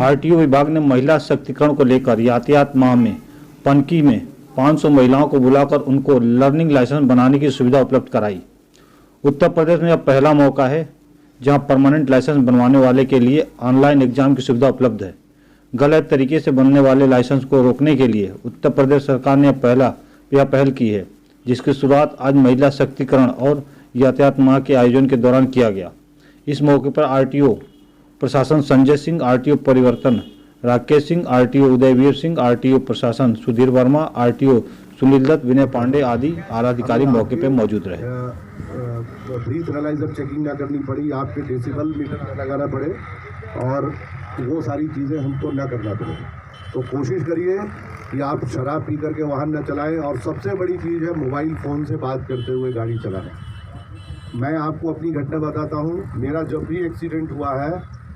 RTO विभाग ने महिला सशक्तिकरण को लेकर यातायात माह में पनकी में 500 महिलाओं को बुलाकर उनको लर्निंग लाइसेंस बनाने की सुविधा उपलब्ध कराई। उत्तर प्रदेश में यह पहला मौका है जहां परमानेंट लाइसेंस बनवाने वाले के लिए ऑनलाइन एग्जाम की सुविधा उपलब्ध है। गलत तरीके से बनने वाले लाइसेंस को रोकने के लिए उत्तर प्रदेश सरकार ने यह पहल की है, जिसकी शुरुआत आज महिला सशक्तिकरण और यातायात माह के आयोजन के दौरान किया गया। इस मौके पर आरटीओ प्रशासन संजय सिंह, आरटीओ परिवर्तन राकेश सिंह, आरटीओ उदयवीर सिंह, आरटीओ प्रशासन सुधीर वर्मा, आरटीओ सुनील दत्त, विनय पांडे आदि आला अधिकारी मौके पर मौजूद रहे। ब्रीथ एनालाइजर चेकिंग ना करनी पड़ी, आपके डेसिबल मीटर ना लगाना पड़े और वो सारी चीज़ें हमको ना करना पड़े। तो कोशिश करिए कि आप शराब पी करके वाहन न चलाएं और सबसे बड़ी चीज़ है मोबाइल फ़ोन से बात करते हुए गाड़ी चलाना। मैं आपको अपनी घटना बताता हूँ। मेरा जब भी एक्सीडेंट हुआ है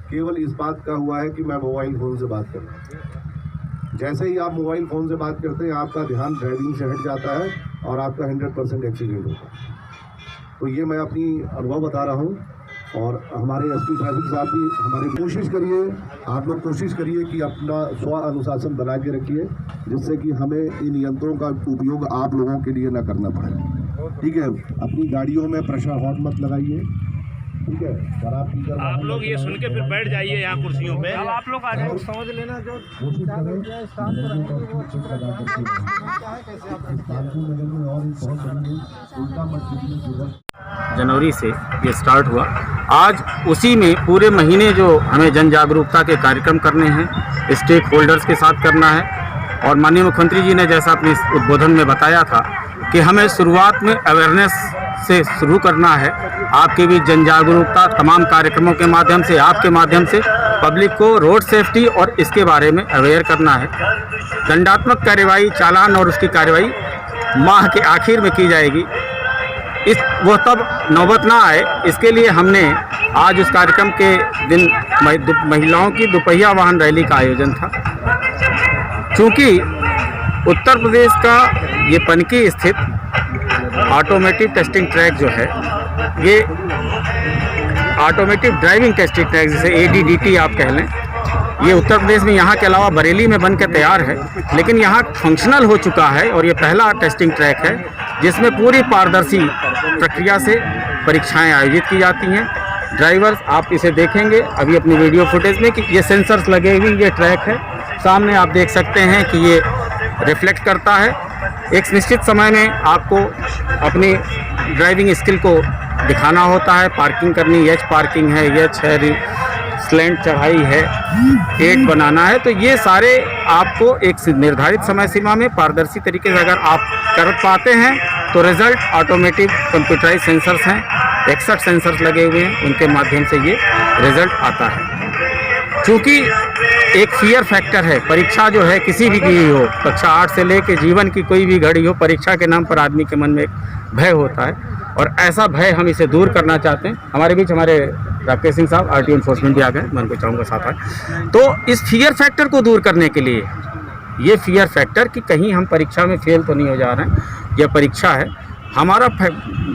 केवल इस बात का हुआ है कि मैं मोबाइल फ़ोन से बात कर रहा हूँ। जैसे ही आप मोबाइल फ़ोन से बात करते हैं आपका ध्यान ड्राइविंग से हट जाता है और आपका 100% एक्सीडेंट होता है। तो ये मैं अपनी अनुभव बता रहा हूँ और हमारे एसपी ट्रैफिक साहब भी हमारी कोशिश करिए, आप लोग कोशिश करिए कि अपना स्व अनुशासन बना के रखिए, जिससे कि हमें इन यंत्रों का उपयोग आप लोगों के लिए ना करना पड़े। ठीक है, अपनी गाड़ियों में प्रेशर हॉर्न मत लगाइए। ठीक है, शराब पीकर आप लोग ये सुन के फिर बैठ जाइए यहाँ कुर्सियों पे। अब आप लोग आ जाओ, समझ लेना जो जनवरी से ये स्टार्ट हुआ। आज उसी में पूरे महीने जो हमें जन जागरूकता के कार्यक्रम करने हैं, स्टेक होल्डर्स के साथ करना है। और माननीय मुख्यमंत्री जी ने जैसा अपने उद्बोधन में बताया था कि हमें शुरुआत में अवेयरनेस से शुरू करना है। आपके भी जन जागरूकता तमाम कार्यक्रमों के माध्यम से, आपके माध्यम से पब्लिक को रोड सेफ्टी और इसके बारे में अवेयर करना है। दंडात्मक कार्रवाई, चालान और उसकी कार्रवाई माह के आखिर में की जाएगी। वो तब नौबत ना आए, इसके लिए हमने आज उस कार्यक्रम के दिन महिलाओं की दोपहिया वाहन रैली का आयोजन था। क्योंकि उत्तर प्रदेश का ये पनकी स्थित ऑटोमेटिव टेस्टिंग ट्रैक जो है, ये ऑटोमेटिव ड्राइविंग टेस्टिंग ट्रैक जिसे ADDT आप कह लें, ये उत्तर प्रदेश में यहाँ के अलावा बरेली में बन के तैयार है, लेकिन यहाँ फंक्शनल हो चुका है और ये पहला टेस्टिंग ट्रैक है जिसमें पूरी पारदर्शी प्रक्रिया से परीक्षाएं आयोजित की जाती हैं। ड्राइवर्स आप इसे देखेंगे अभी अपनी वीडियो फुटेज में कि ये सेंसर्स लगे हुए ये ट्रैक है। सामने आप देख सकते हैं कि ये रिफ्लेक्ट करता है। एक निश्चित समय में आपको अपनी ड्राइविंग स्किल को दिखाना होता है। पार्किंग करनी, एच पार्किंग है, एच है, स्लैंट चढ़ाई है, 8 बनाना है। तो ये सारे आपको एक निर्धारित समय सीमा में पारदर्शी तरीके से अगर आप कर पाते हैं तो रिजल्ट ऑटोमेटिक कंप्यूटराइज सेंसर्स हैं, 61 सेंसर्स लगे हुए हैं, उनके माध्यम से ये रिजल्ट आता है। क्योंकि एक फियर फैक्टर है, परीक्षा जो है किसी भी की हो, कक्षा 8 से लेके जीवन की कोई भी घड़ी हो, परीक्षा के नाम पर आदमी के मन में एक भय होता है और ऐसा भय हम इसे दूर करना चाहते हैं। हमारे बीच हमारे राकेश सिंह साहब आरटीओ एनफोर्समेंट भी आ गए, मैं उनको चाहूँगा साथ आए। तो इस फियर फैक्टर को दूर करने के लिए, ये फियर फैक्टर कि कहीं हम परीक्षा में फेल तो नहीं हो जा रहे हैं, यह परीक्षा है। हमारा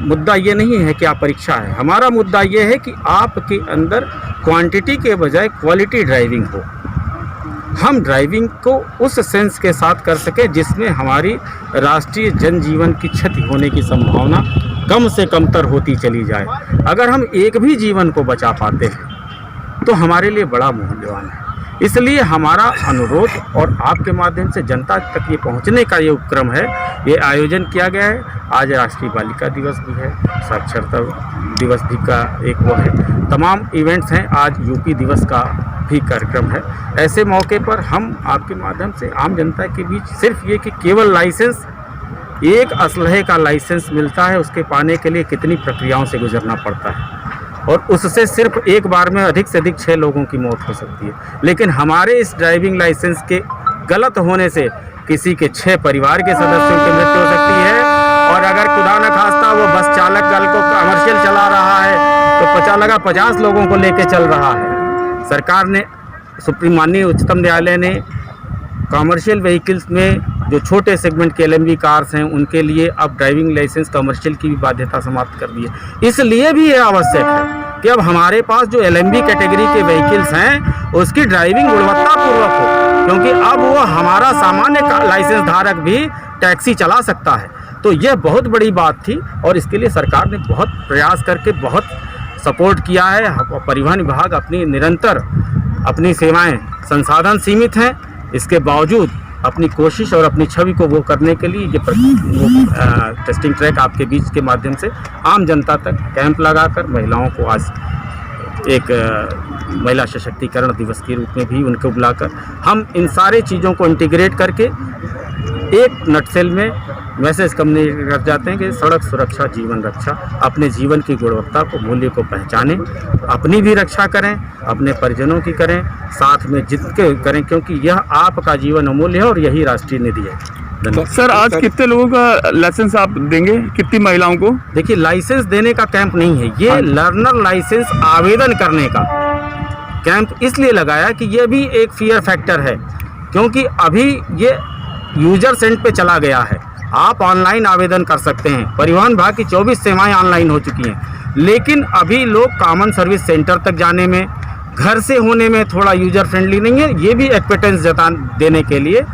मुद्दा ये नहीं है कि आप परीक्षा है, हमारा मुद्दा ये है कि आपके अंदर क्वांटिटी के बजाय क्वालिटी ड्राइविंग हो। हम ड्राइविंग को उस सेंस के साथ कर सके जिसमें हमारी राष्ट्रीय जनजीवन की क्षति होने की संभावना कम से कम तर होती चली जाए। अगर हम एक भी जीवन को बचा पाते हैं तो हमारे लिए बड़ा मूल्यवान है। इसलिए हमारा अनुरोध और आपके माध्यम से जनता तक ये पहुंचने का ये उपक्रम है, ये आयोजन किया गया है। आज राष्ट्रीय बालिका दिवस भी है, साक्षरता दिवस भी का एक वो है, तमाम इवेंट्स हैं। आज यूपी दिवस का भी कार्यक्रम है। ऐसे मौके पर हम आपके माध्यम से आम जनता के बीच सिर्फ ये कि केवल लाइसेंस, एक असलहे का लाइसेंस मिलता है, उसके पाने के लिए कितनी प्रक्रियाओं से गुजरना पड़ता है और उससे सिर्फ एक बार में अधिक से अधिक 6 लोगों की मौत हो सकती है। लेकिन हमारे इस ड्राइविंग लाइसेंस के गलत होने से किसी के 6 परिवार के सदस्यों की मृत्यु हो सकती है। और अगर खुदा न खास्ता वो बस चालक कल को कमर्शियल चला रहा है तो 50 लोगों को लेके चल रहा है। सरकार ने, सुप्रीम माननीय उच्चतम न्यायालय ने कमर्शियल व्हीकल्स में जो छोटे सेगमेंट के LMV कार्स हैं उनके लिए अब ड्राइविंग लाइसेंस कमर्शियल की भी बाध्यता समाप्त कर दी है। इसलिए भी ये आवश्यक है कि अब हमारे पास जो LMB कैटेगरी के व्हीकल्स हैं उसकी ड्राइविंग गुणवत्तापूर्वक हो, क्योंकि अब वो हमारा सामान्य लाइसेंस धारक भी टैक्सी चला सकता है। तो यह बहुत बड़ी बात थी और इसके लिए सरकार ने बहुत प्रयास करके बहुत सपोर्ट किया है। परिवहन विभाग अपनी निरंतर अपनी सेवाएं, संसाधन सीमित हैं, इसके बावजूद अपनी कोशिश और अपनी छवि को वो करने के लिए ये टेस्टिंग ट्रैक आपके बीच के माध्यम से आम जनता तक कैंप लगाकर महिलाओं को आज एक महिला सशक्तिकरण दिवस के रूप में भी उनको बुलाकर हम इन सारे चीज़ों को इंटीग्रेट करके एक नटसेल में मैसेज कम्युनिकेट कर जाते हैं कि सड़क सुरक्षा जीवन रक्षा। अपने जीवन की गुणवत्ता को, मूल्य को पहचानें, अपनी भी रक्षा करें, अपने परिजनों की करें, साथ में जितने करें, क्योंकि यह आपका जीवन अमूल्य है और यही राष्ट्रीय निधि है। धन्यवाद। सर, आज कितने लोगों का लाइसेंस आप देंगे, कितनी महिलाओं को? देखिए, लाइसेंस देने का कैंप नहीं है ये, लर्नर लाइसेंस आवेदन करने का कैंप इसलिए लगाया कि ये भी एक फियर फैक्टर है, क्योंकि अभी ये यूजर सेंट पे चला गया है। आप ऑनलाइन आवेदन कर सकते हैं, परिवहन विभाग की 24 सेवाएं ऑनलाइन हो चुकी हैं, लेकिन अभी लोग कॉमन सर्विस सेंटर तक जाने में, घर से होने में थोड़ा यूजर फ्रेंडली नहीं है। ये भी एक्सपेक्टेंस देने के लिए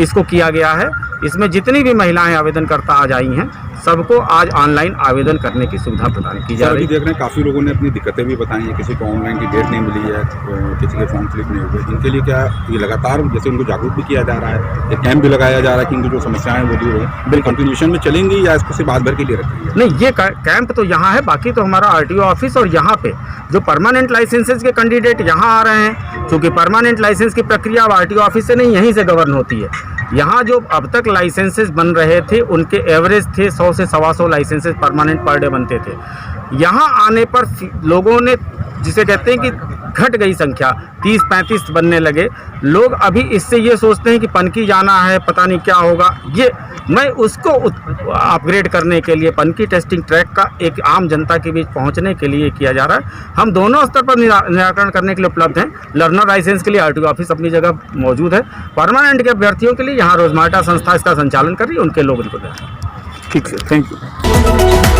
इसको किया गया है। इसमें जितनी भी महिलाएं आवेदनकर्ता आज आई हैं, सबको आज ऑनलाइन आवेदन करने की सुविधा प्रदान की जा रही है। देख रहे हैं काफ़ी लोगों ने अपनी दिक्कतें भी बताई हैं, किसी को ऑनलाइन की डेट नहीं मिली है, किसी के फॉर्म फिलिप नहीं हुए। इनके लिए क्या ये लगातार जैसे उनको जागरूक भी किया जा रहा है, एक कैंप भी लगाया जा रहा है कि इनकी जो समस्याएं हैं वो दूर हो, बिल्कुल कंटिन्यूशन में चलेंगी या इसको सिर्फ आज भर के लिए रखेंगे? नहीं, ये कैंप तो यहाँ है, बाकी तो हमारा RTO ऑफिस और यहाँ पे जो परमानेंट लाइसेंसेज के कैंडिडेट यहाँ आ रहे हैं, क्योंकि परमानेंट लाइसेंस की प्रक्रिया अब RTO ऑफिस से नहीं, यहीं से गवर्न होती है। यहाँ जो अब तक लाइसेंसेस बन रहे थे उनके एवरेज थे 100 से 125 लाइसेंसेस परमानेंट पर डे बनते थे। यहाँ आने पर लोगों ने, जिसे कहते हैं कि घट गई संख्या, 30-35 बनने लगे लोग। अभी इससे ये सोचते हैं कि पनकी जाना है, पता नहीं क्या होगा। ये मैं उसको अपग्रेड करने के लिए पनकी टेस्टिंग ट्रैक का एक आम जनता के बीच पहुंचने के लिए किया जा रहा है। हम दोनों स्तर पर निराकरण करने के लिए उपलब्ध हैं। लर्नर लाइसेंस के लिए RTO ऑफिस अपनी जगह मौजूद है। परमानेंट के अभ्यर्थियों के लिए यहाँ रोजमार्टा संस्था इसका संचालन कर रही है, उनके लोग इनको दें। ठीक है, थैंक यू।